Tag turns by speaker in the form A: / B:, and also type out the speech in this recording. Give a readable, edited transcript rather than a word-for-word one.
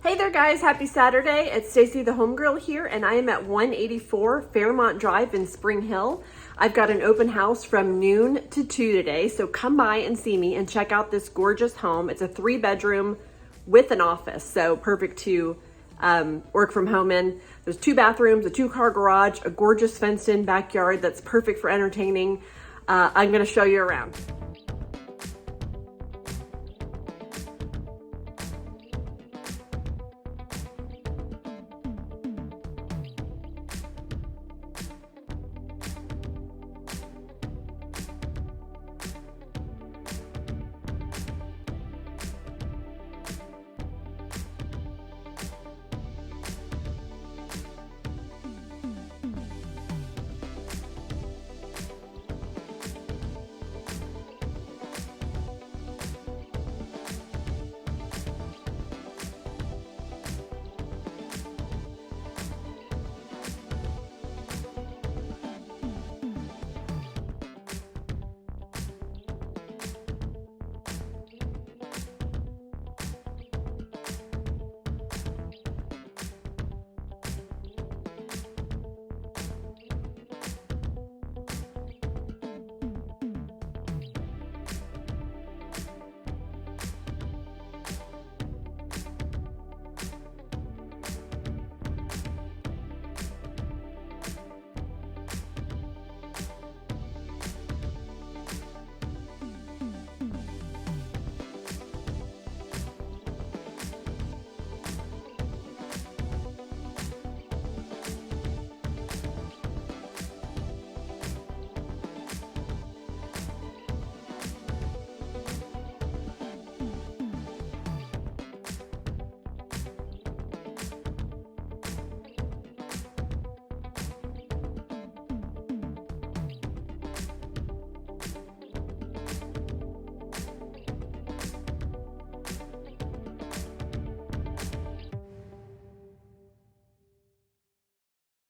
A: Hey there guys, happy Saturday. It's Stacy the Homegirl here and I am at 184 Fairmont Drive in Spring Hill. I've got an open house from noon to 2 today, so come by and see me and check out this gorgeous home. It's a 3-bedroom with an office, so perfect to work from home in. There's 2 bathrooms, a 2-car garage, a gorgeous fenced in backyard that's perfect for entertaining. I'm gonna show you around.